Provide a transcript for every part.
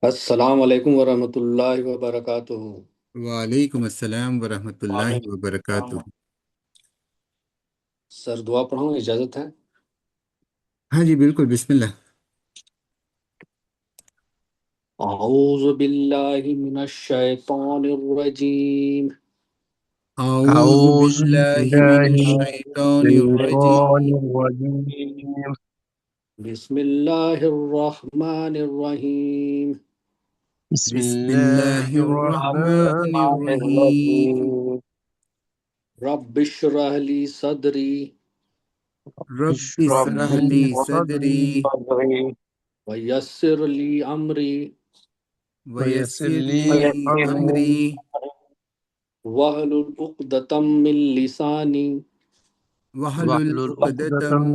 السلام علیکم ورحمۃ اللہ وبرکاتہ۔ وعلیکم السلام ورحمۃ اللہ وعلیکم وبرکاتہ۔ السلام۔ سر دعا پڑھوں، اجازت ہے؟ ہاں جی بالکل، بسم اللہ۔ اعوذ باللہ من الشیطان الرجیم۔ اعوذ أعوذ باللہ من بالله من الشیطان الشيطان الرجیم۔ الرجيم. بسم اللہ الرحمن الرحیم۔ بسم بسم الله اللہ الرحمن الرحمن الرحیم۔ الرحيم. رب اشرح لی صدری رب اشرح اشرح لي لی صدری صدري ویسر لی امری ويسر ویسر لي لی أمري امری واحلل عقدۃ من لسانی وحلل واحلل عقدۃ عقدة من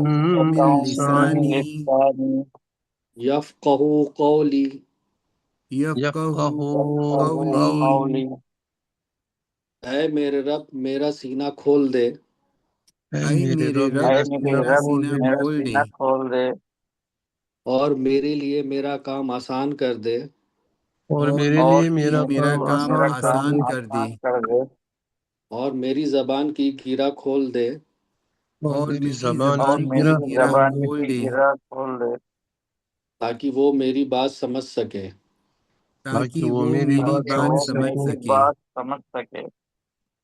من لسانی لساني یفقہوا قولی۔ یفقہوا يفقهوا قولی۔ قولي. اے میرے رب میرا سینہ کھول دے، اے میرے میرے رب رب میرا میرا سینہ میرا کھول دے، سینہ کھول دے، اور میرے لیے میرا کام آسان کر دے، اور اور میرے میرے لیے لیے میرا میرا کام کام آسان آسان کر دے، کر دے، اور میری زبان کی گرہ کھول دے، اور اور میری میری زبان زبان کی کی گرہ گرہ کھول کی دے، گرہ کھول دے، تاکہ وہ میری بات سمجھ سکے۔ تاکہ وہ وہ میری میری بات بات سمجھ سمجھ سکے، سکے۔ سمجھ سکے۔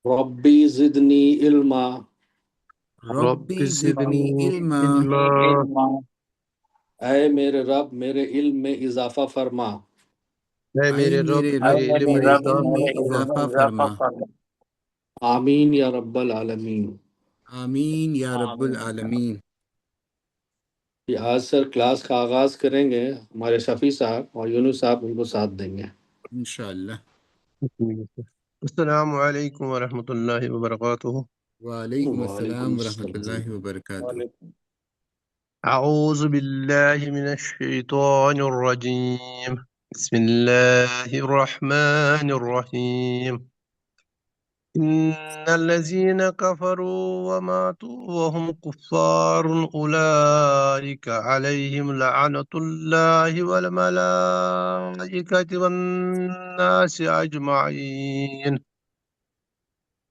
ربی زدنی علما، رب ربی زدنی زدنی علما، علما، اے میرے رب میرے علم میں اضافہ فرما۔ اے اے میرے رب میرے میرے رب علم میں میرے علم اضافہ میں فرما۔ اضافہ فرما۔ آمین یا رب العالمین۔ آمین یا رب العالمین۔ یہ آج سر کلاس کا آغاز کریں گے، ہمارے شفیع صاحب اور یونس صاحب ان کو ساتھ دیں گے۔ انشاءاللہ۔ السلام علیکم ورحمۃ اللہ وبرکاتہ۔ وعلیکم وعلیکم السلام ورحمۃ السلام۔ اللہ وبرکاتہ۔ اعوذ باللہ من الشیطان الرجیم، بسم اللہ الرحمن الرحیم۔ إن الذين كفروا وماتوا وهم كفار أولئك عليهم لعنة الله والملائكة والناس أجمعين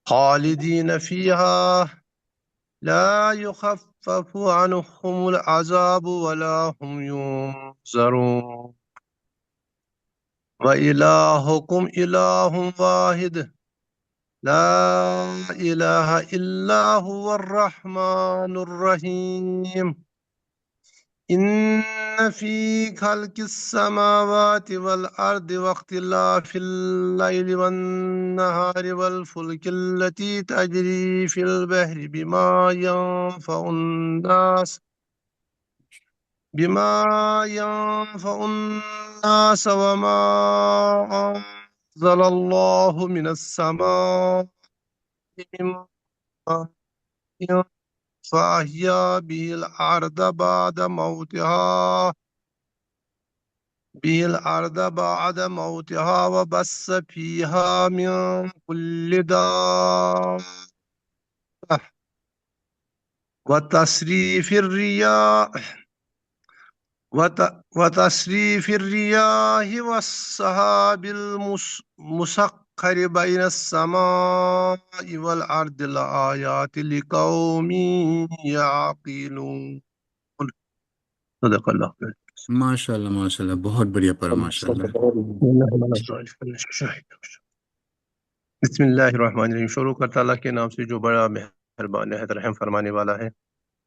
خالدين فيها لا يخفف عنهم العذاب ولا هم ينظرون وإلهكم إله واحد لا إله إلا هو الرحمن الرحيم إن في خلق السماوات والأرض واختلاف الليل والنهار والفلك التي تجري في البحر بما ينفع الناس وما أنزل الله من السماء من ماء فأحيا به الأرض بعد موتها وبث فيها من كل دابة وتصريف الرياح والسحاب المسخر بين السماء والأرض لآيات لقوم يعقلون صدق اللہ ماشاء اللہ ماشاء اللہ، بہت بڑھیا پڑھا ماشاء اللہ۔ بسم اللہ الرحمن الرحیم۔ شروع کرتا اللہ کے نام سے جو بڑا مہربان ہے، رحم فرمانے والا ہے۔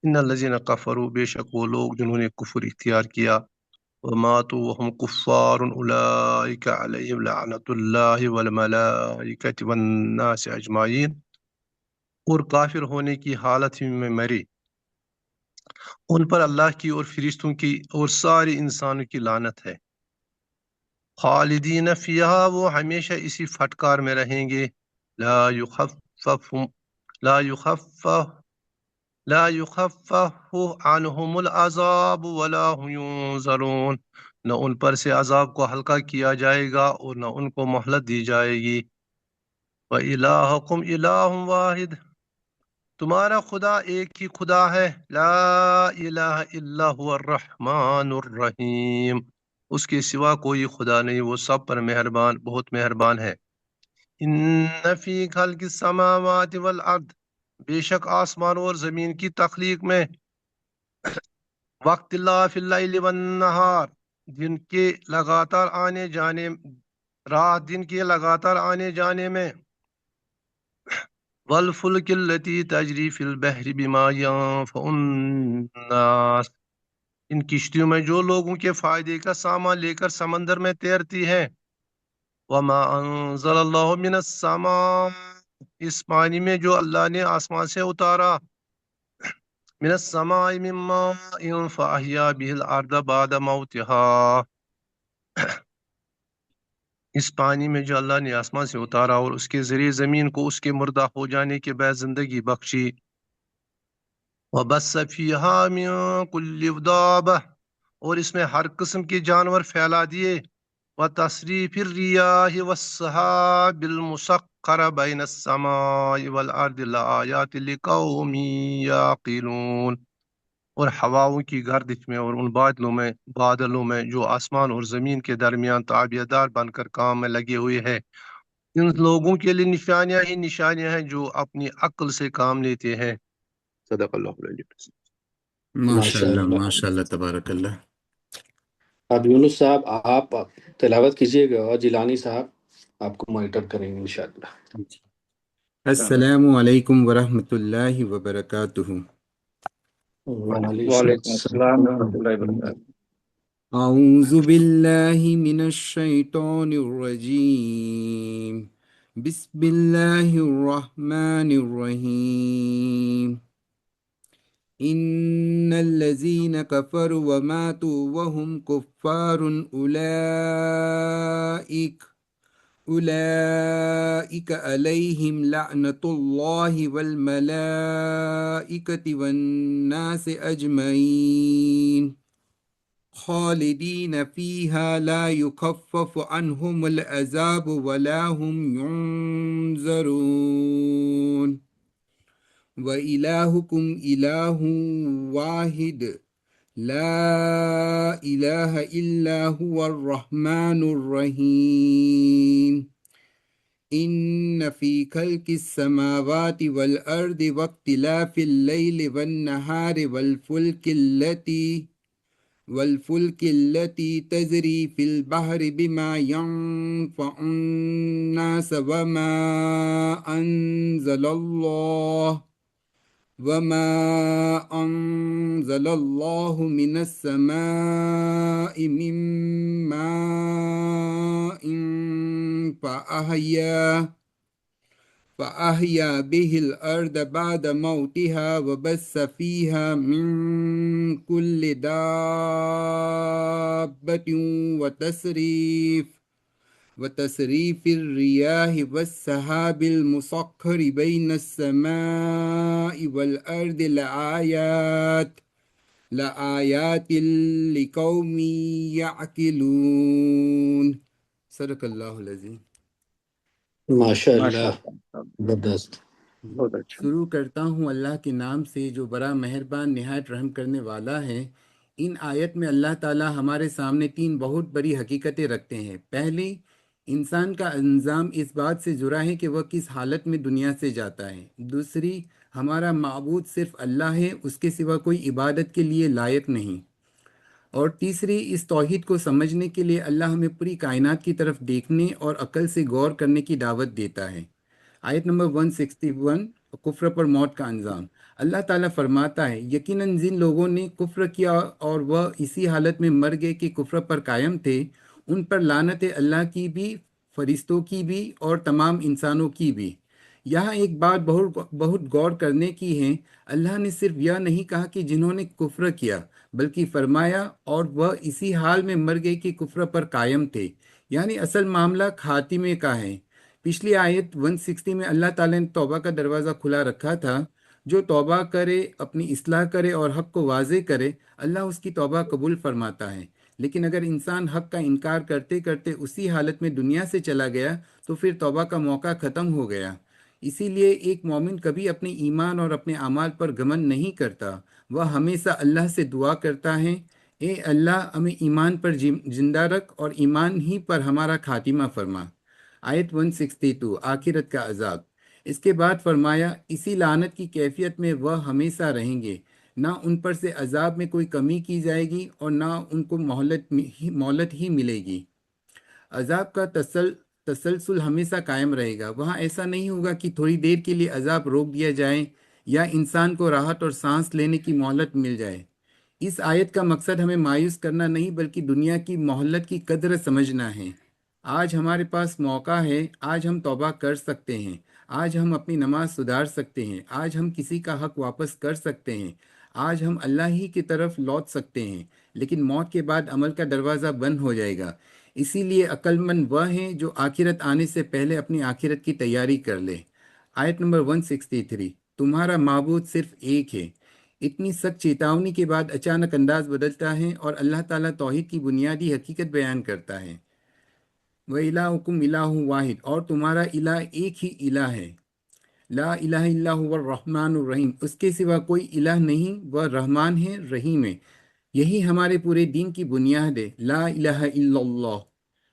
ان الذین کفروا، بے شک وہ لوگ جنہوں نے کفر اختیار کیا، وماتوا وهم کفار اولئک علیہم لعنت اللہ والملائکۃ والناس اجمعین، اور کافر ہونے کی حالت میں مرے، ان پر اللہ کی اور فرشتوں کی اور سارے انسانوں کی لعنت ہے۔ خالدین فیہا، وہ ہمیشہ اسی پھٹکار میں رہیں گے۔ لا یخفف عنہم العذاب ولا هم ینظرون، نہ ان پر سے عذاب کو ہلکا کیا جائے گا اور نہ ان کو مہلت دی جائے گی۔ وَإِلَٰهُكُمْ إِلَٰهٌ وَاحِدٌ، تمہارا خدا ایک ہی خدا ہے۔ لا الہ الا هو الرحمن الرحیم، اس کے سوا کوئی خدا نہیں، وہ سب پر مہربان، بہت مہربان ہے۔ ان فی خلق السماوات والارض، بے شک آسمان اور زمین کی تخلیق میں، واختلاف اللیل والنہار، دن کے لگاتار آنے جانے، رات دن کے لگاتار آنے جانے میں، والفلک التی تجری فی البحر بما ینفع الناس، ان کشتیوں میں جو لوگوں کے فائدے کا سامان لے کر سمندر میں تیرتی ہیں، وما انزل اللہ من السماء، اس پانی میں جو اللہ نے آسمان سے اتارا، من السماء من ماء فاحیا به الارض بعد موتها، اس پانی میں جو اللہ نے آسمان سے اتارا اور اس کے ذریعے زمین کو اس کے مردہ ہو جانے کے بعد زندگی بخشی، وبث فیہا من کل دابہ، اور اس میں ہر قسم کے جانور پھیلا دیے، وتصریف الریاح والسحاب المسخر بین السماء والارض لآیات لقوم یعقلون، اور ہواؤں کی گردش میں اور ان بادلوں میں جو آسمان اور زمین کے درمیان تابعدار بن کر کام میں لگے ہوئے ہیں، ان لوگوں کے لیے نشانیاں ہی نشانیاں ہیں جو اپنی عقل سے کام لیتے ہیں۔ صدق اللہ العظیم۔ ماشاء اللہ ماشاء اللہ، تبارک اللہ۔ اب یونس صاحب آپ تلاوت کیجیے گا اور جیلانی صاحب آپ کو مانیٹر کریں گے انشاءاللہ۔ السلام علیکم ورحمۃ اللہ وبرکاتہ۔ وعلیکم السلام ورحمۃ اللہ وبرکاتہ۔ اعوذ باللہ من الشیطان الرجیم، بسم اللہ الرحمن الرحیم۔ ان الذین کفروا وماتوا وهم کفار اولئک علیہم لعنۃ اللہ والملائکۃ والناس اجمعین خالدین فیہا لا یخفف عنہم العذاب ولا هم ینظرون۔ وَإِلَٰهُكُمْ إِلَٰهٌ وَاحِدٌ لَا إِلَٰهَ إِلَّا هُوَ الرَّحْمَٰنُ الرَّحِيمُ۔ إِنَّ فِي خَلْقِ السَّمَاوَاتِ وَالْأَرْضِ وَاخْتِلَافِ اللَّيْلِ وَالنَّهَارِ والفلك التي تجري في البحر بما ينفع الناس وما أنزل الله من السماء من ماء فأحيا به الأرض بعد موتها وبث فيها من كل دابة وتصريف الرياح والسحاب المسخر بين السماء والأرض لآيات لقوم يعقلون۔ صدق اللہ العظیم۔ ماشاء اللہ، زبردست۔ بہت اچھا۔ شروع کرتا ہوں اللہ کے نام سے جو بڑا مہربان نہایت رحم کرنے والا ہے۔ ان آیت میں اللہ تعالی ہمارے سامنے تین بہت بڑی حقیقتیں رکھتے ہیں۔ پہلی، انسان کا انجام اس بات سے جڑا ہے کہ وہ کس حالت میں دنیا سے جاتا ہے۔ دوسری، ہمارا معبود صرف اللہ ہے، اس کے سوا کوئی عبادت کے لیے لائق نہیں۔ اور تیسری، اس توحید کو سمجھنے کے لیے اللہ ہمیں پوری کائنات کی طرف دیکھنے اور عقل سے غور کرنے کی دعوت دیتا ہے۔ آیت نمبر 161، کفر پر موت کا انجام۔ اللہ تعالیٰ فرماتا ہے، یقیناً جن لوگوں نے کفر کیا اور وہ اسی حالت میں مر گئے کہ کفر پر قائم تھے، ان پر لعنت اللہ کی بھی، فرشتوں کی بھی اور تمام انسانوں کی بھی۔ یہاں ایک بات بہت غور کرنے کی ہے، اللہ نے صرف یہ نہیں کہا کہ جنہوں نے کفر کیا، بلکہ فرمایا اور وہ اسی حال میں مر گئے کہ کفر پر قائم تھے، یعنی اصل معاملہ خاتمے کا ہے۔ پچھلی آیت 160 میں اللہ تعالیٰ نے توبہ کا دروازہ کھلا رکھا تھا۔ جو توبہ کرے، اپنی اصلاح کرے اور حق کو واضح کرے، اللہ اس کی توبہ قبول فرماتا ہے۔ لیکن اگر انسان حق کا انکار کرتے کرتے اسی حالت میں دنیا سے چلا گیا تو پھر توبہ کا موقع ختم ہو گیا۔ اسی لیے ایک مومن کبھی اپنے ایمان اور اپنے اعمال پر گمن نہیں کرتا، وہ ہمیشہ اللہ سے دعا کرتا ہے اے اللہ ہمیں ایمان پر زندہ رکھ اور ایمان ہی پر ہمارا خاتمہ فرما۔ آیت 162 آخرت کا عذاب۔ اس کے بعد فرمایا اسی لعنت کی کیفیت میں وہ ہمیشہ رہیں گے، نہ ان پر سے عذاب میں کوئی کمی کی جائے گی اور نہ ان کو مہلت ہی ملے گی۔ عذاب کا تسلسل ہمیشہ قائم رہے گا۔ وہاں ایسا نہیں ہوگا کہ تھوڑی دیر کے لیے عذاب روک دیا جائے یا انسان کو راحت اور سانس لینے کی مہلت مل جائے۔ اس آیت کا مقصد ہمیں مایوس کرنا نہیں بلکہ دنیا کی مہلت کی قدر سمجھنا ہے۔ آج ہمارے پاس موقع ہے، آج ہم توبہ کر سکتے ہیں، آج ہم اپنی نماز سدھار سکتے ہیں، آج ہم کسی کا حق واپس کر سکتے ہیں، آج ہم اللہ ہی کی طرف لوٹ سکتے ہیں، لیکن موت کے بعد عمل کا دروازہ بند ہو جائے گا۔ اسی لیے عقل مند وہ ہیں جو آخرت آنے سے پہلے اپنی آخرت کی تیاری کر لے۔ آیت نمبر 163 تمہارا معبود صرف ایک ہے۔ اتنی سخت چیتاونی کے بعد اچانک انداز بدلتا ہے اور اللہ تعالیٰ توحید کی بنیادی حقیقت بیان کرتا ہے۔ وَإِلَٰهُكُمْ إِلَٰهٌ واحد، اور تمہارا الہ ایک ہی الہ ہے۔ لا الہ الا هو الرحمن الرحیم، اس کے سوا کوئی الہ نہیں، وہ رحمان ہے رحیم ہے۔ یہی ہمارے پورے دین کی بنیاد ہے۔ لا الہ الا اللہ،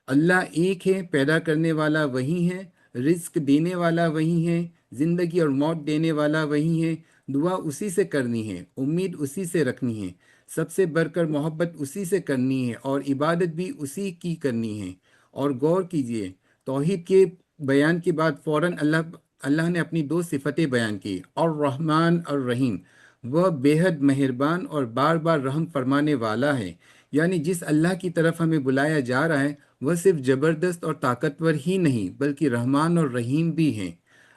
اللہ ایک ہے، پیدا کرنے والا وہی ہے، رزق دینے والا وہی ہے، زندگی اور موت دینے والا وہی ہے۔ دعا اسی سے کرنی ہے، امید اسی سے رکھنی ہے، سب سے بڑھ کر محبت اسی سے کرنی ہے اور عبادت بھی اسی کی کرنی ہے۔ اور غور کیجئے، توحید کے بیان کے بعد فوراً اللہ نے اپنی دو صفتیں بیان کی، الرحمن الرحیم، وہ بے حد مہربان اور بار بار رحم فرمانے والا ہے۔ یعنی جس اللہ کی طرف ہمیں بلایا جا رہا ہے وہ صرف زبردست اور طاقتور ہی نہیں بلکہ رحمان اور رحیم بھی ہیں۔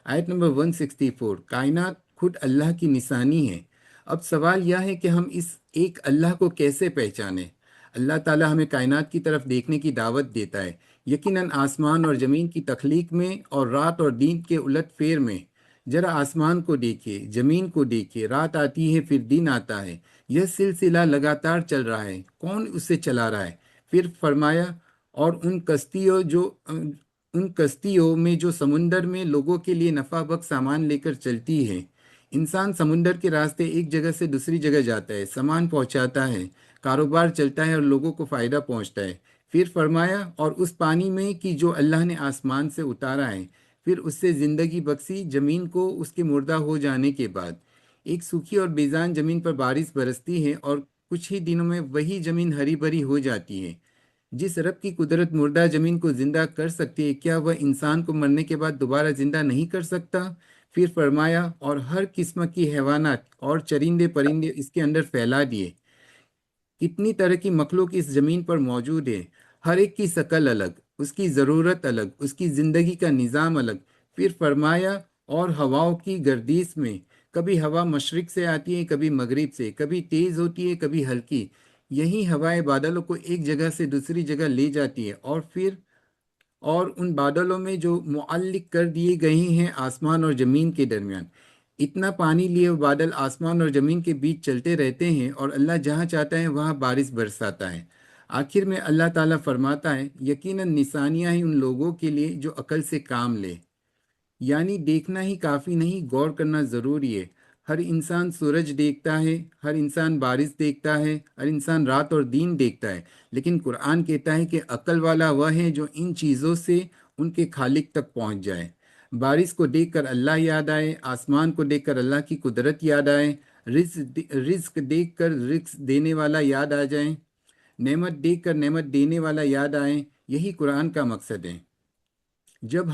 آیت نمبر 164 کائنات خود اللہ کی نشانی ہے۔ اب سوال یہ ہے کہ ہم اس ایک اللہ کو کیسے پہچانیں؟ اللہ تعالیٰ ہمیں کائنات کی طرف دیکھنے کی دعوت دیتا ہے، یقیناً آسمان اور زمین کی تخلیق میں اور رات اور دن کے الٹ پھیر میں۔ ذرا آسمان کو دیکھیے، زمین کو دیکھیے، رات آتی ہے پھر دن آتا ہے، یہ سلسلہ لگاتار چل رہا ہے، کون اسے چلا رہا ہے؟ پھر فرمایا اور ان کشتیوں میں جو سمندر میں لوگوں کے لیے نفع بخش سامان لے کر چلتی ہے۔ انسان سمندر کے راستے ایک جگہ سے دوسری جگہ جاتا ہے، سامان پہنچاتا ہے، کاروبار چلتا ہے اور لوگوں کو فائدہ پہنچتا ہے۔ پھر فرمایا اور اس پانی میں کہ جو اللہ نے آسمان سے اتارا ہے، پھر اس سے زندگی بخشی زمین کو اس کے مردہ ہو جانے کے بعد۔ ایک سوکھی اور بیجان زمین پر بارش برستی ہے اور کچھ ہی دنوں میں وہی زمین ہری بھری ہو جاتی ہے۔ جس رب کی قدرت مردہ زمین کو زندہ کر سکتی ہے، کیا وہ انسان کو مرنے کے بعد دوبارہ زندہ نہیں کر سکتا؟ پھر فرمایا اور ہر قسم کی حیوانات اور چرندے پرندے اس کے اندر پھیلا دیے۔ کتنی طرح کی مخلوق اس زمین پر موجود ہے، ہر ایک کی شکل الگ، اس کی ضرورت الگ، اس کی زندگی کا نظام الگ۔ پھر فرمایا اور ہواؤں کی گردش میں کبھی ہوا مشرق سے آتی ہے، کبھی مغرب سے، کبھی تیز ہوتی ہے، کبھی ہلکی۔ یہی ہوائیں بادلوں کو ایک جگہ سے دوسری جگہ لے جاتی ہے اور ان بادلوں میں جو معلق کر دیے گئے ہیں آسمان اور زمین کے درمیان۔ اتنا پانی لیے وہ بادل آسمان اور زمین کے بیچ چلتے رہتے ہیں اور اللہ جہاں چاہتا ہے وہاں بارش برساتا ہے۔ آخر میں اللہ تعالیٰ فرماتا ہے یقیناً نشانیاں ہیں ان لوگوں کے لیے جو عقل سے کام لے۔ یعنی دیکھنا ہی کافی نہیں، غور کرنا ضروری ہے۔ ہر انسان سورج دیکھتا ہے، ہر انسان بارش دیکھتا ہے، ہر انسان رات اور دن دیکھتا ہے، لیکن قرآن کہتا ہے کہ عقل والا وہ ہے جو ان چیزوں سے ان کے خالق تک پہنچ جائے۔ بارش کو دیکھ کر اللہ یاد آئے، آسمان کو دیکھ کر اللہ کی قدرت یاد آئے، رزق دیکھ کر رزق دینے والا یاد آ جائے، نعمت دیکھ کر نعمت دینے والا یاد آئے۔ یہی قرآن کا مقصد ہے۔ جب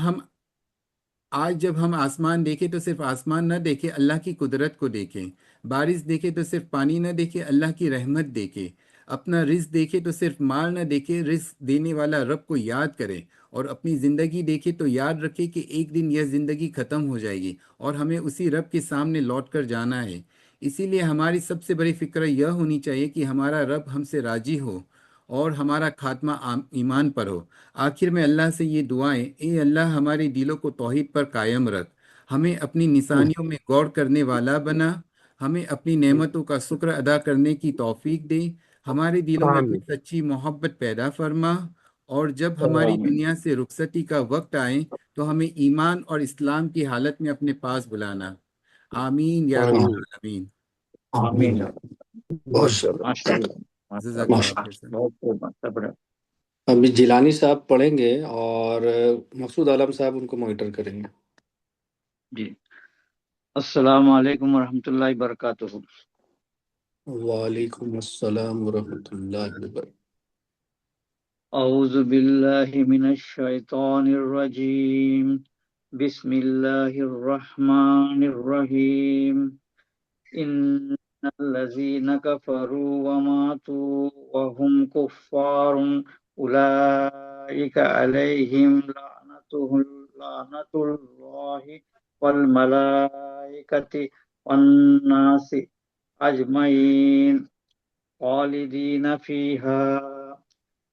ہم آسمان دیکھیں تو صرف آسمان نہ دیکھیں، اللہ کی قدرت کو دیکھیں۔ بارش دیکھیں تو صرف پانی نہ دیکھیں، اللہ کی رحمت دیکھیں۔ اپنا رزق دیکھیں تو صرف مال نہ دیکھیں، رزق دینے والا رب کو یاد کریں۔ اور اپنی زندگی دیکھیں تو یاد رکھیں کہ ایک دن یہ زندگی ختم ہو جائے گی اور ہمیں اسی رب کے سامنے لوٹ کر جانا ہے۔ اسی لیے ہماری سب سے بڑی فکر یہ ہونی چاہیے کہ ہمارا رب ہم سے راضی ہو اور ہمارا خاتمہ ایمان پر ہو۔ آخر میں اللہ سے یہ دعائیں، اے اللہ ہمارے دلوں کو توحید پر قائم رکھ، ہمیں اپنی نشانیوں میں غور کرنے والا بنا، ہمیں اپنی نعمتوں کا شکر ادا کرنے کی توفیق دے، ہمارے دلوں میں اپنی آمین سچی محبت پیدا فرما، اور جب ہماری دنیا سے رخصتی کا وقت آئے تو ہمیں ایمان اور اسلام کی حالت میں اپنے پاس بلانا۔ آمین یا رب آمین العالمین۔ آمین۔ بہت شکریہ۔ ماشاء اللہ۔ جزاک اللہ ماشاء خیر سر۔ بہت بڑا۔ ابھی جیلانی صاحب پڑھیں گے اور مقصود عالم صاحب ان کو مانیٹر کریں گے۔ جی، السلام علیکم ورحمۃ اللہ وبرکاتہ۔ وعلیکم السلام ورحمۃ اللہ وبرکاتہ۔ اعوذ باللہ من الشیطان الرجیم، بسم اللہ الرحمن الرحیم۔ ان الذین کفروا وماتوا وهم کفار اولئک علیہم لعنت اللہ والملائکۃ والناس اجمعین خالدین فیہا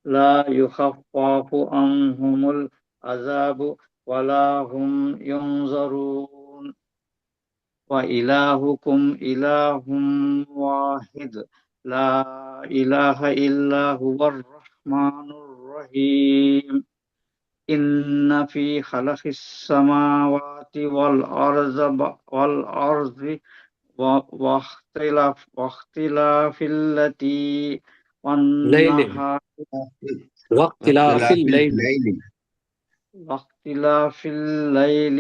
لا يخفف عنهم العذاب ولا هم ينظرون وإلهكم إله واحد لا إله إلا هو الرحمن الرحيم إن في خلق السماوات والأرض واختلاف الليل والنهار واختلاف اللیل واختلاف الليل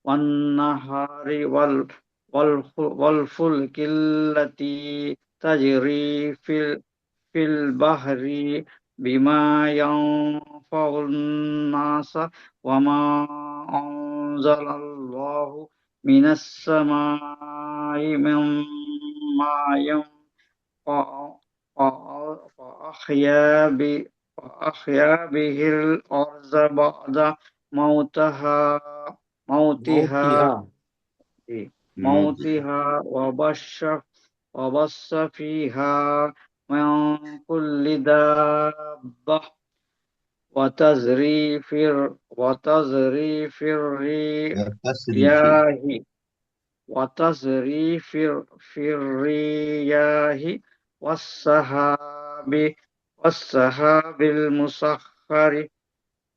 والنهار والفلك التي تجري في البحر بما ينفع الناس وما أنزل الله من السماء من ماء فأحيا به الأرض بعد موتها وبث فيها من كل دابة وتزريف الرياح والسحاب المسخر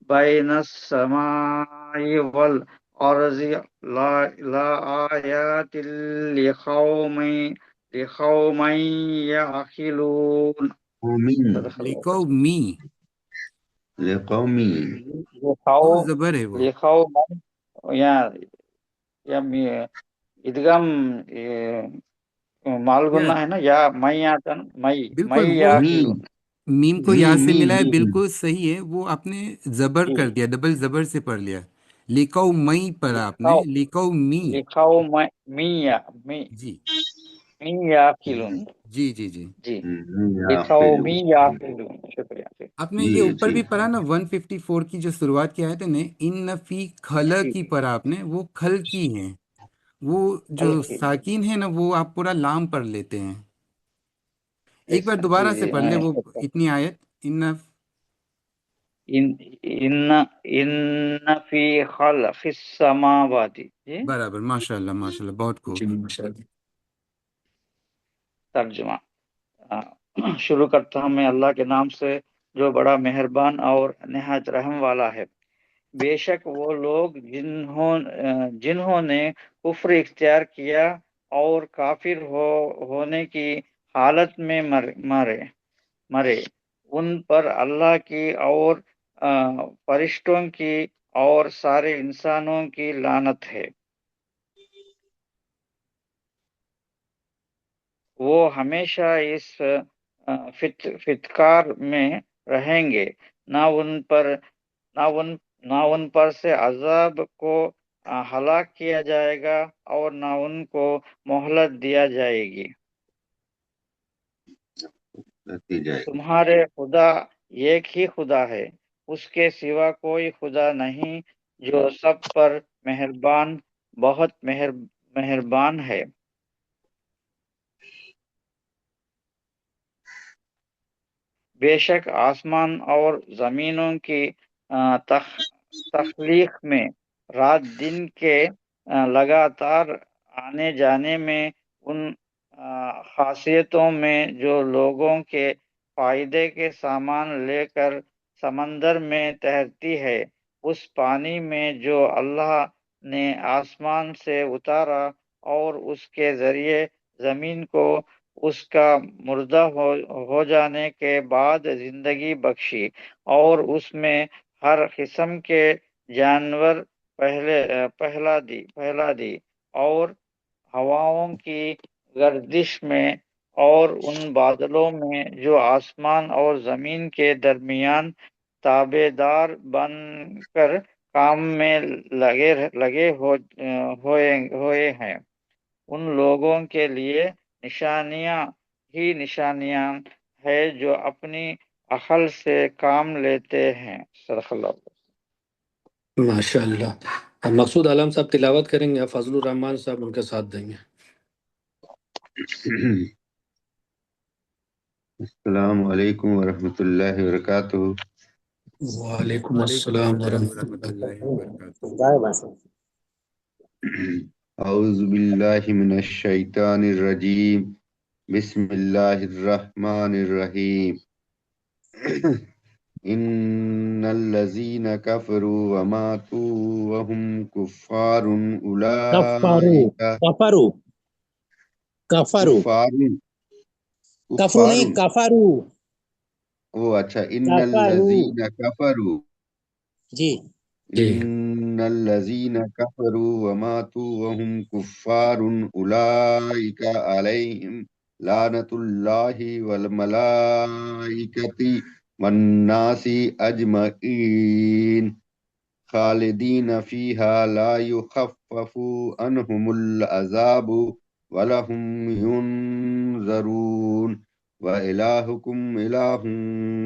بين السماء والأرض لآيات لقوم يعقلون۔ لقومی زبر ہے وہ۔ لقوم یا ادغام مال گننا ہے نا، یا مئی آتا نا، بالکل مئی وہ یا میم کو یا سے ملا ہے، بالکل صحیح ہے، وہ آپ نے زبر جی کر دیا، ڈبل زبر سے پڑھ لیا، لیکو مئی پڑھا آپ نے، لیکو می۔ لکھاؤ می جی یا کلون، جی جی جی جی لکھاؤ می یا کلون، شکریہ۔ آپ نے یہ اوپر بھی پڑھا نا 154 کی جو شروعات کی آیت ہے نا، ان فی خلا کی پڑھا آپ نے، وہ کھل کی ہیں، وہ جو ساکین ہے نا وہ آپ پورا لام پڑھ لیتے ہیں۔ ایک بار دوبارہ سے پڑھ لے وہ اتنی آیت، ان فی خلق السماوات، برابر، ماشاء اللہ ماشاء اللہ، بہت خوب۔ ترجمہ شروع کرتا ہوں میں اللہ کے نام سے جو بڑا مہربان اور نہایت رحم والا ہے۔ بے شک وہ لوگ جنہوں نے کفر اختیار کیا اور کافر ہونے کی حالت میں مرے، ان پر اللہ کی اور فرشتوں کی اور سارے انسانوں کی لعنت ہے۔ وہ ہمیشہ اس فتکار میں رہیں گے، نہ ان پر سے عذاب کو ہلاک کیا جائے گا اور نہ ان کو مہلت دیا جائے گی۔ تمہارے خدا ایک ہی خدا ہے، اس کے سوا کوئی خدا نہیں، جو سب پر مہربان، بہت مہربان ہے۔ بے شک آسمان اور زمینوں کی تخلیق میں، رات دن کے لگاتار آنے جانے میں، ان خاصیتوں میں جو لوگوں کے فائدے کے سامان لے کر سمندر میں تیرتی ہے، اس پانی میں جو اللہ نے آسمان سے اتارا اور اس کے ذریعے زمین کو اس کا مردہ ہو جانے کے بعد زندگی بخشی، اور اس میں ہر قسم کے جانور پہلا دی، اور ہواؤں کی گردش میں، اور ان بادلوں میں جو آسمان اور زمین کے درمیان تابع دار بن کر کام میں لگے ہوئے ہیں، ان لوگوں کے لیے نشانیاں ہے جو اپنی عقل سے کام لیتے ہیں۔ صدق اللہ۔ ماشاء اللہ۔ اب مقصود عالم صاحب تلاوت کریں گے، فضل الرحمان صاحب ان کے ساتھ دیں گے۔ السلام علیکم ورحمۃ اللہ وبرکاتہ۔ وعلیکم السلام ورحمۃ ورحمۃ اللہ۔ اللہ وبرکاتہ۔ اعوذ باللہ من الشیطان الرجیم، بسم اللہ الرحمن الرحیم۔ ان الذین کفروا وماتوا وهم کفار اولئک کفرو کفار کفرو نہیں، کفرو او اچھا، ان کفرو الذین کفروا، جی جی ان الذین کفروا وماتوا وهم کفار اولئک علیہم لعنت اللہ والملائکۃ والناس اجمعین خالدین فیہا لا یخفف عنہم العذاب ولہم ینظرون وإلہکم الہ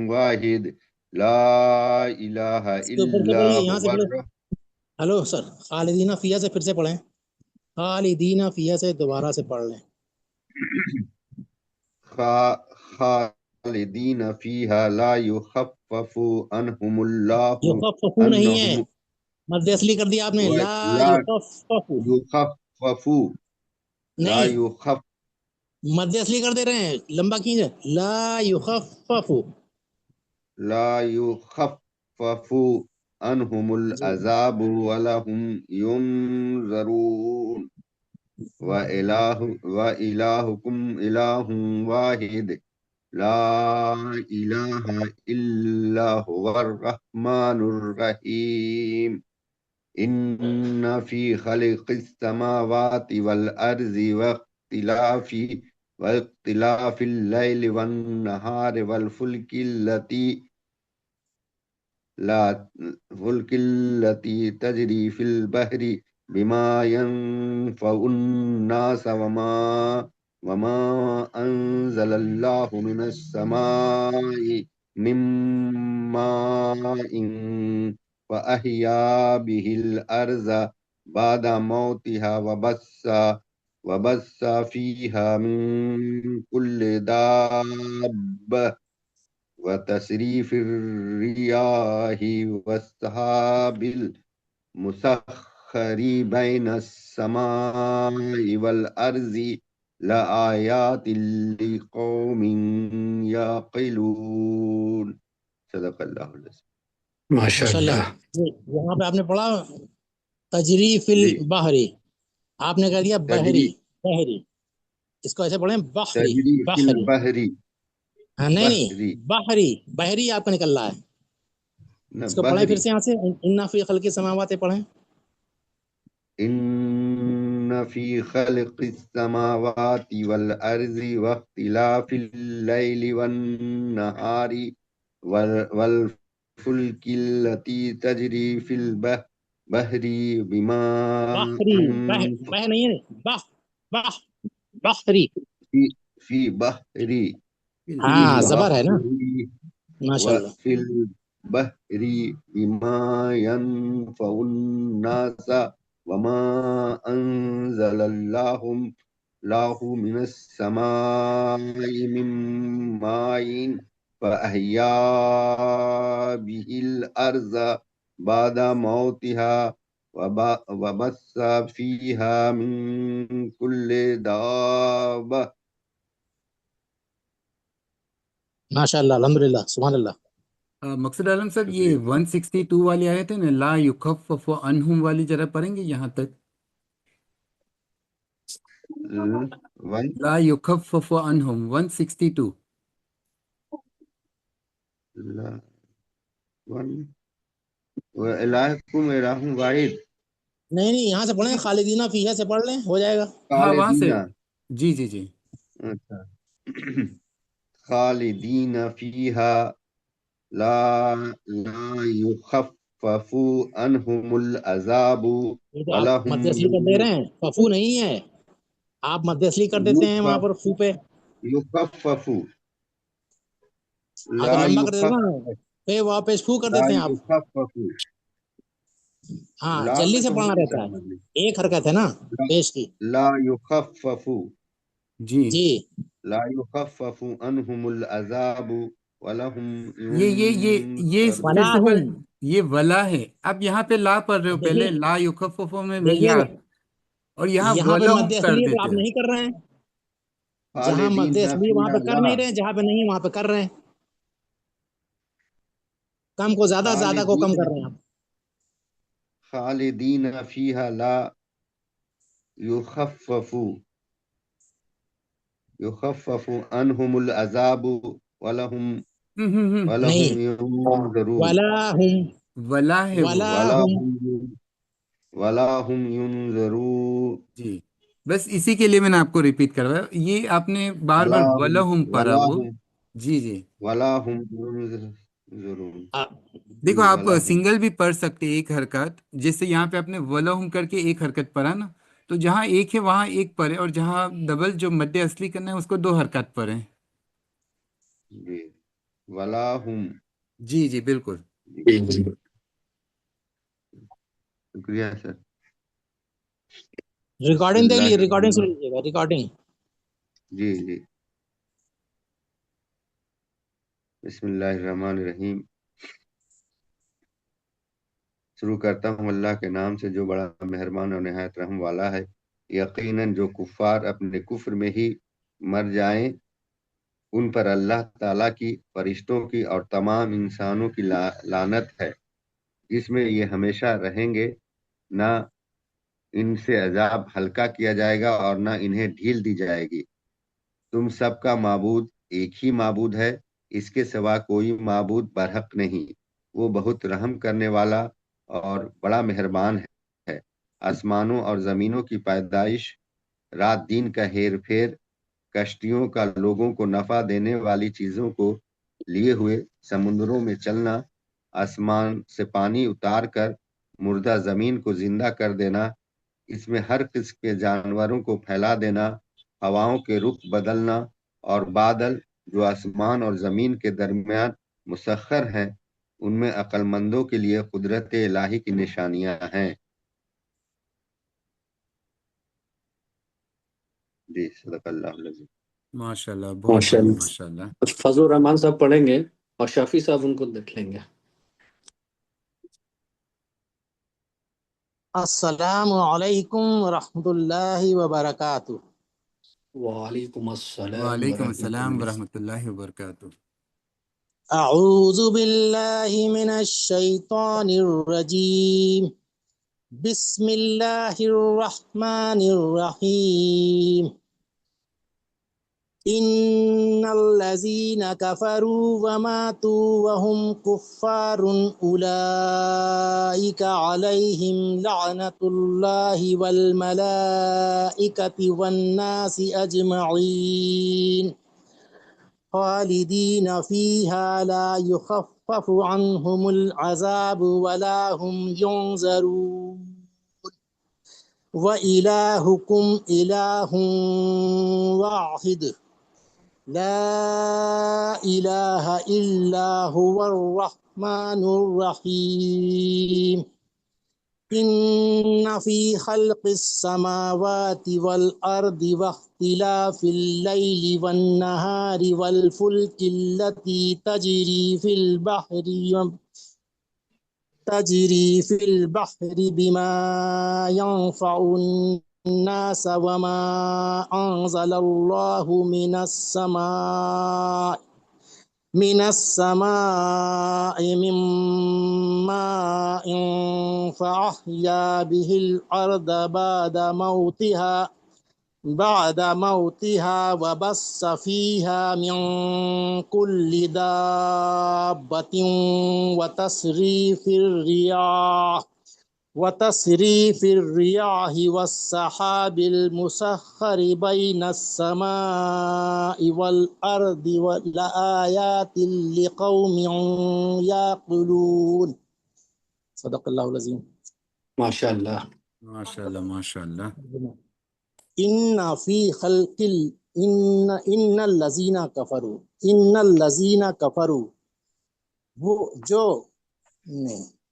واحد لا الہ اس کے اوپر سے الا پڑھیے، یہاں سے هو پڑھے۔ ہلو سر، خالدین فیہا سے پھر سے پڑھیں، خالدین فیہا سے دوبارہ سے پڑھ لیں۔ خالدین فیہا لا یخفف عنہم اللہ یخففو نہیں ہے، انہم مد اصلی کر دیا آپ نے، لا لا یخففو یخفف لا نہیں، یخف مد اصلی کر دے رہے ہیں، لمبا کیجئے، لا یخففو لا یخفف عنہم العذاب ولہم ینظرون وإلہکم الہ واحد لا الہ الا هو الرحمن الرحیم ان فی خلق السماوات والارض واختلاف اللیل والنہار والفلک التي تجری فی البحر بما ينفع الناس وما انزل اللہ من السماء من ماء فأحیا به الارض بعد موتها وبث فيها من كل دابة وتصريف الرياح والسحاب المسخر بين السماء والأرض لآيات لقوم يعقلون۔ صدق اللہ العظیم۔ ماشاء ماشاء اللہ۔ اللہ۔ یہاں پہ آپ نے پڑھا تجری فی جی، البحری، آپ نے کہہ دیا بحری، تجری بحری، اس کو ایسے پڑھیں بحری، تجری فی بحری، البحر ہاں نہیں نہیں، بحری بحری، بحری آپ کا نکل رہا ہے، نہ اس کو پڑھیں پھر بحری سے یہاں سے، ان فی خلق السماوات پڑھیں۔ ان فی خلق السماوات والارض واختلاف اللیل والنہار والفلک التي تجری فی البحر بما بحری، بہ نہیں ہے، بح بحری، فی بحری ہاں فی زبر ہے نا، بحری ماشاء اللہ۔ وفی البحر بما ينفع الناس وما انزل اللہ من السماء من ماء فأحیا به الارض بعد موتها وبث فيها من كل دابة۔ ماشاء اللہ، الحمدللہ، سبحان اللہ۔ مقصد عالم صاحب، یہ شکریہ۔ 162 والی آیت ہے نا، لا یخفف عنہم والی، ذرا پڑھیں گے یہاں تک؟ ون لا یخفف عنہم 162. ون الہکم الہ واحد نہیں یہاں سے پڑھیں، خالدین فیہا سے پڑھ لیں، ہو جائے گا. ہاں وہاں سے. خالدین جی جی جی. اچھا خالدین فیہا لا یخفف عنہم العذاب یہ تو آپ مد اصلی کر دے ولہم رہے ہیں، ففو نہیں ہے، آپ مد اصلی کر دیتے ہیں وہاں پر فو پہ. یخفف ہاں تو لا لمبا کر دیتے یخفف نا، پہ واپس فو کر لا دیتے ہیں آپ. یخفف ہاں لا جلدی میں سے تو پڑھنا ہم نے رہتا ہے، کہا مطلب ایک حرکت ہے نا پیش کی. لا یخفف جی جی لا یخفف عنہم العذاب ولہم یہ پھر ولا سے ہم، یہ ولا ہے. اب یہاں پہ لا پڑھ رہے ہو، پہلے دیکھیے لا یخفف میں دیکھیے لا، اور یہاں یہاں پہ ولہم مد کر اصلی پہ آپ دیتے ہیں. نہیں کر رہے ہیں، جہاں مد خالدین اصلی وہاں فیہا پہ کر لا نہیں رہے، جہاں پہ نہیں وہاں پہ کر رہے ہیں. کم کو زیادہ، زیادہ کو کم کر رہے ہیں آپ. خالدین فیہا لا یخفف عنہم العذاب ولہم نہیں ینظرون ولا ہم، ولا ہے وہ. ولا ہم ینظرون جی بس اسی کے لیے میں نے آپ کو ریپیٹ کروایا، یہ آپ نے بار بار ولہم پڑھا وہ. جی جی ولا ہم ینظرون دیکھو جی آپ ولا ہم سنگل بھی پڑھ سکتے ایک حرکت، جیسے یہاں پہ آپ نے ولہم کر کے ایک حرکت پڑھا نا، تو جہاں ایک ہے وہاں ایک پڑھے، اور جہاں ڈبل جو مد اصلی کرنا ہے اس کو 2 حرکات پڑھیں. جی ولا ہم جی جی بالکل. جی شکریہ سر بسم ریکارڈنگ دیکھ اللہ لیجیے، ریکارڈنگ سن الرحمن لیجیے گا، ریکارڈنگ. جی جی بسم اللہ الرحمن الرحیم. شروع کرتا ہوں اللہ کے نام سے جو بڑا مہربان اور نہایت رحم والا ہے. یقیناً جو کفار اپنے کفر میں ہی مر جائیں ان پر اللہ تعالیٰ کی، فرشتوں کی اور تمام انسانوں کی لعنت ہے، جس میں یہ ہمیشہ رہیں گے. نہ ان سے عذاب ہلکا کیا جائے گا اور نہ انہیں ڈھیل دی جائے گی. تم سب کا معبود ایک ہی معبود ہے، اس کے سوا کوئی معبود برحق نہیں. وہ بہت رحم کرنے والا اور بڑا مہربان ہے. آسمانوں اور زمینوں کی پیدائش، رات دن کا ہیر پھیر، کشتیوں کا لوگوں کو نفع دینے والی چیزوں کو لیے ہوئے، سمندروں میں چلنا، آسمان سے پانی اتار کر مردہ زمین کو زندہ کر دینا، اس میں ہر قسم کے جانوروں کو پھیلا دینا، ہواؤں کے رخ بدلنا، اور بادل جو آسمان اور زمین کے درمیان مسخر ہیں، ان میں عقل مندوں کے لیے قدرت الہی کی نشانیاں ہیں. جی صدق اللہ العظیم. ماشاء اللہ، بہت ماشاء بڑھیا، اللہ. ماشاء اللہ. فضل الرحمان صاحب پڑھیں گے اور شافی صاحب ان کو دیکھ لیں گے. السلام علیکم ورحمۃ اللہ وبرکاتہ. وعلیکم السلام وعلیکم ورحمۃ السلام اللہ. ورحمۃ اللہ وبرکاتہ. اعوذ باللہ من الشیطان الرجیم، بسم اللہ الرحمن الرحیم. ان الذین کفروا وماتوا وهم کفار اولئک علیہم لعنت اللہ والملائکۃ والناس اجمعین خالدین فیہا لا یخفف عنہم العذاب ولا هم ینظرون وإلہکم الہ واحد لا الہ الا هو الرحمن الرحیم. ان فی خلق السماوات والارض واختلاف اللیل والنہار والفلک التي تجری فی البحر بما ينفع الناس وما انزل اللہ من السماء من ماء فأحيا به الأرض بعد موتها بعد موتها وبث فيها من كل دابة وتصريف الرياح والسحاب المسخر بين السماء والأرض لآيات لقوم يعقلون صدق الله العظيم. ماشاء اللہ. ماشاء اللہ ماشاء اللہ. ان فی خلق ان الذین کفروا وہ جو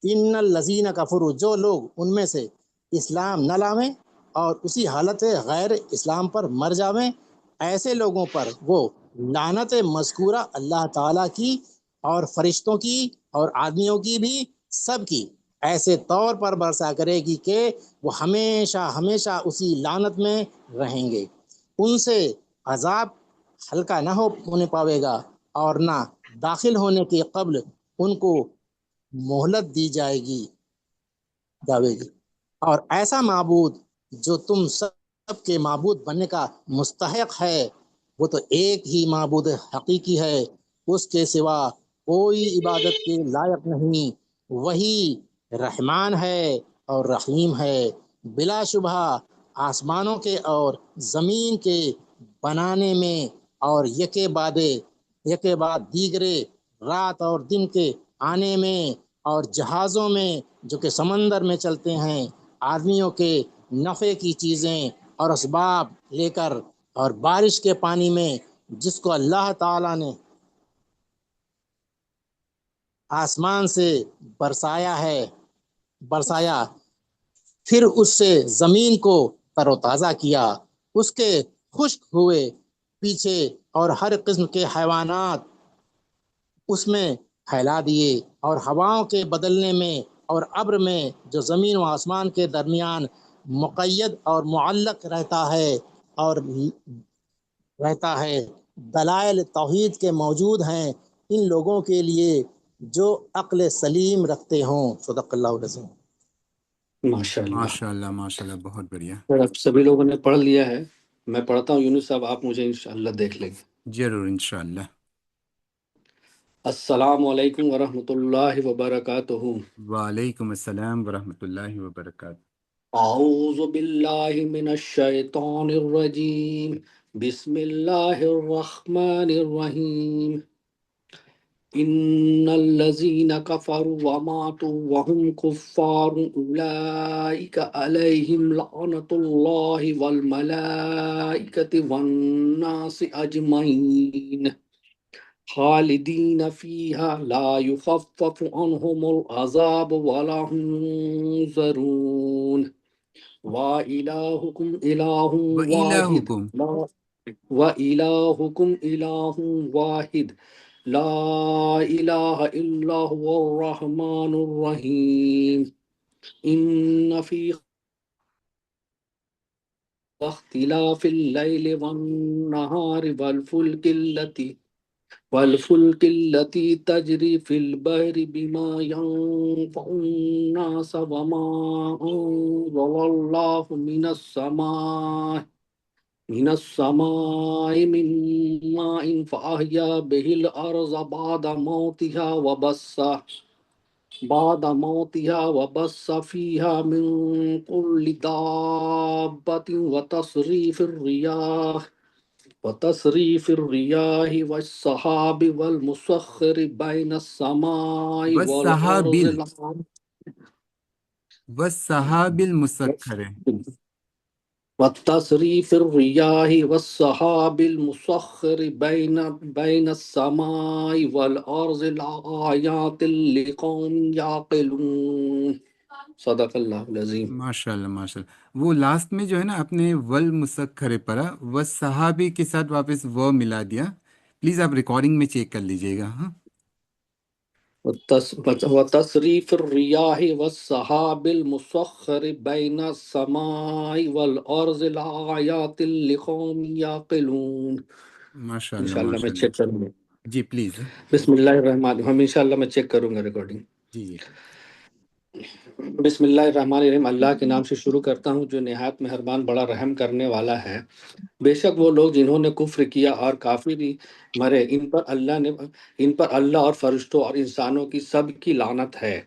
ان الذین کفروا جو لوگ ان میں سے اسلام نہ لاویں اور اسی حالت غیر اسلام پر مر جاویں، ایسے لوگوں پر وہ لعنت مذکورہ اللہ تعالیٰ کی اور فرشتوں کی اور آدمیوں کی بھی سب کی ایسے طور پر برسا کرے گی کہ وہ ہمیشہ ہمیشہ اسی لعنت میں رہیں گے. ان سے عذاب ہلکا نہ ہونے پاوے گا اور نہ داخل ہونے کے قبل ان کو مہلت دی جائے گی. اور ایسا معبود جو تم سب کے معبود بننے کا مستحق ہے وہ تو ایک ہی معبود حقیقی ہے، اس کے سوا کوئی عبادت کے لائق نہیں، وہی رحمان ہے اور رحیم ہے. بلا شبہ آسمانوں کے اور زمین کے بنانے میں اور یکے بعد دیگرے رات اور دن کے آنے میں اور جہازوں میں جو کہ سمندر میں چلتے ہیں، آدمیوں کے نفع کی چیزیں اور اسباب لے کر، اور بارش کے پانی میں جس کو اللہ تعالیٰ نے آسمان سے برسایا پھر اس سے زمین کو تر و تازہ کیا، اس کے خشک ہوئے پیچھے اور ہر قسم کے حیوانات اس میں پھیلا دیے، اور ہواؤں کے بدلنے میں اور ابر میں جو زمین و آسمان کے درمیان مقید اور معلق رہتا ہے دلائل توحید کے موجود ہیں ان لوگوں کے لیے جو عقل سلیم رکھتے ہوں. صدق اللہ العظیم. ماشاء اللہ. ماشاء اللہ ماشاء اللہ، بہت بڑھیا. اب سبھی لوگوں نے پڑھ لیا ہے، میں پڑھتا ہوں. یونس صاحب آپ مجھے انشاءاللہ دیکھ لیں گے. ضرور انشاءاللہ. السلام علیکم ورحمۃ اللہ وبرکاتہ. وعلیکم السلام ورحمۃ اللہ وبرکاتہ. اعوذ باللہ من الشیطان الرجیم، بسم اللہ الرحمن الرحیم. ان الذین کفروا وماتوا وهم کفار اولئک علیہم لعنۃ اللہ والملائکۃ والناس اجمعین خالدین فیہا لا یخفف عنہم العذاب ولا هم ينظرون. وَإِلَٰهُكُمْ إِلَٰهٌ وَاحِدٌ وَإِلَٰهُكُمْ إِلَٰهٌ وَاحِدٌ لَا إِلَٰهَ إِلَّا هُوَ الرَّحْمَٰنُ الرَّحِيمُ. إِنَّ فِي اختلاف الليل والنهار والفلك التي تجري في البحر بما ينفع الناس وما أنزل الله من السماء من ماء فأحيا به الأرض بعد موتها وبث فيها من كل دابة وتصريف الرياح والسحاب والمسخر بين السماء والسحاب المسخر وتصريف الرياح والسحاب المسخر بين السماء والأرض لآيات لقوم يعقلون. صدق اللہ العظیم. ماشاء اللہ ماشاء اللہ. وہ لاسٹ میں جو ہے نا اپنے ول مسخر پڑھا، والصحابی کے ساتھ واپس وہ ملا دیا. پلیز آپ ریکارڈنگ میں چیک کر لیجئے گا. ہاں، وتصريف الرياح والسحاب المسخر بين السماء والأرض لآيات لقوم يعقلون. ماشاء اللہ انشاءاللہ ماشاء میں اللہ. چیک کروں گا. جی پلیز. بسم اللہ الرحمن الرحیم. انشاءاللہ میں چیک کروں گا ریکارڈنگ. جی جی. بسم اللہ الرحمن الرحیم، اللہ کے نام سے شروع کرتا ہوں جو نہایت مہربان بڑا رحم کرنے والا ہے۔ بے شک وہ لوگ جنہوں نے کفر کیا اور کافری مرے، ان پر اللہ اور فرشتوں اور انسانوں کی سب کی لعنت ہے۔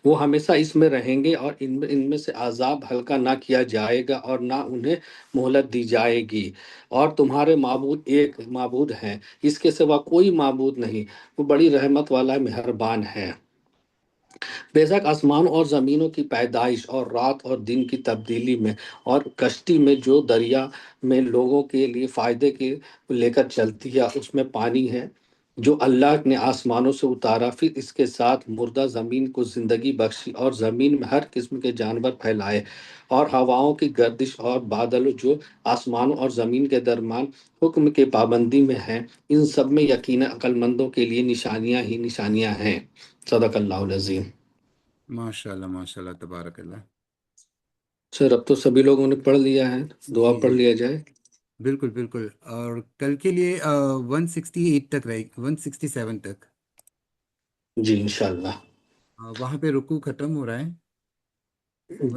وہ ہمیشہ اس میں رہیں گے اور ان میں سے عذاب ہلکا نہ کیا جائے گا اور نہ انہیں مہلت دی جائے گی۔ اور تمہارے معبود ایک معبود ہیں، اس کے سوا کوئی معبود نہیں، وہ بڑی رحمت والا مہربان ہے۔ بے شک آسمانوں اور زمینوں کی پیدائش اور رات اور دن کی تبدیلی میں اور کشتی میں جو دریا میں لوگوں کے لیے فائدے کے لے کر چلتی ہے، اس میں پانی ہے جو اللہ نے آسمانوں سے اتارا، پھر اس کے ساتھ مردہ زمین کو زندگی بخشی اور زمین میں ہر قسم کے جانور پھیلائے، اور ہواؤں کی گردش اور بادل جو آسمانوں اور زمین کے درمیان حکم کے پابندی میں ہیں، ان سب میں یقیناً عقل مندوں کے لیے نشانیاں ہی نشانیاں ہیں۔ صدق اللہ العظیم۔ ماشاء اللہ تبارک اللہ۔ سر اب تو سبھی لوگوں نے پڑھ لیا ہے، دعا جی پڑھ جی لیا جائے۔ بالکل بالکل، اور کل کے لیے 168 تک رہے، 167 تک جی انشاءاللہ۔ وہاں پہ رکوع ختم ہو رہا ہے۔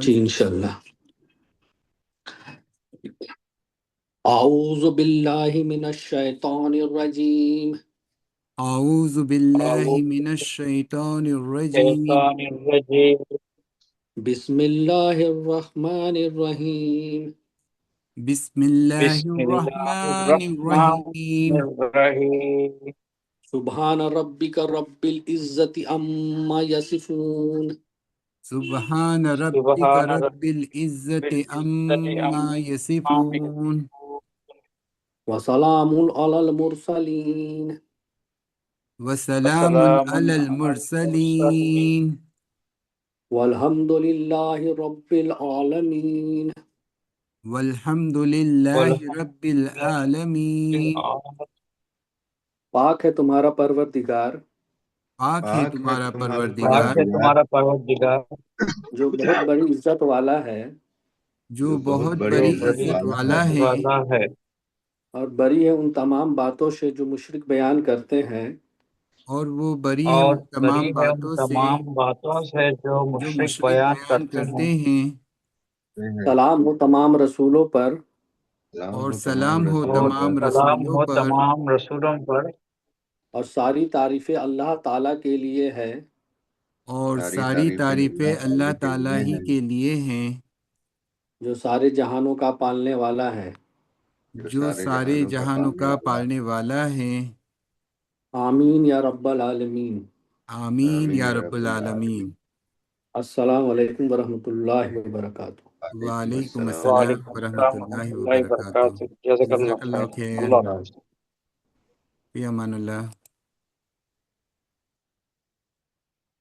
جی انشاءاللہ۔ اعوذ باللہ من الشیطان الرجیم۔ اعوذ باللہ أعوذ من الشیطان الرجیم، بالشيطان الرجيم بسم اللہ الرحمن الرحیم۔ بسم اللہ بسم الله الرحمن الرحمن الرحیم، الرحيم سبحان ربک رب العزت عما یصفون، سبحان ربک سبحان رب رب العزت العزة عما عما یصفون، يصفون وسلام علی المرسلین، وسلام وسلام علی على المرسلين المرسلین، والحمد للہ رب العالمین۔ والحمد للہ والحمد رب لله رب العالمین۔ العالمين۔ پاک ہے تمہارا پروردگار پاک ہے پاک ہے تمہارا تمہارا پاک پروردگار ہے پروردگار تمہارا پروردگار جو بہت بڑی عزت والا ہے جو جو بہت بہت بڑی جو بڑی عزت بڑی عزت والا ہے، والا عزت ہے، والا ہے، اور بری ہے ان تمام باتوں سے جو مشرک بیان کرتے ہیں۔ اور وہ بری ہے اور ان بری تمام ہے ان باتوں سے تمام باتوں سے جو جو مشرک مشرک بیان بیان کرتے کرتے ہیں۔ ہیں، سلام ہو تمام رسولوں پر سلام اور ہو تمام سلام ہو رسولوں اور پر، تمام سلام رسولوں ہو پر، تمام رسولوں پر، اور ساری تعریفیں اللہ تعالیٰ کے لیے ہے اور ساری ساری تعریفیں تعریفیں اللہ اللہ تعالیٰ کے تعالیٰ لیے ہی ہیں کے لیے ہیں، جو سارے جہانوں کا پالنے والا ہے۔ جو جو سارے سارے جہانوں کا جہانوں پالنے کا والا پالنے والا ہے۔ آمین یا رب العالمین۔ ہے۔ آمین آمین یا یا رب رب العالمین۔ العالمین۔ السلام علیکم ورحمۃ اللہ وبرکاتہ۔ وعلیکم وعلیکم السلام السلام وعلیکم ورحمۃ السلام ورحمۃ اللہ اللہ وبرکاتہ۔ وبرکاتہ۔ جزاک جزاک اللہ اللہ خیر، خیر، اللہ حافظ۔ فی امان اللہ۔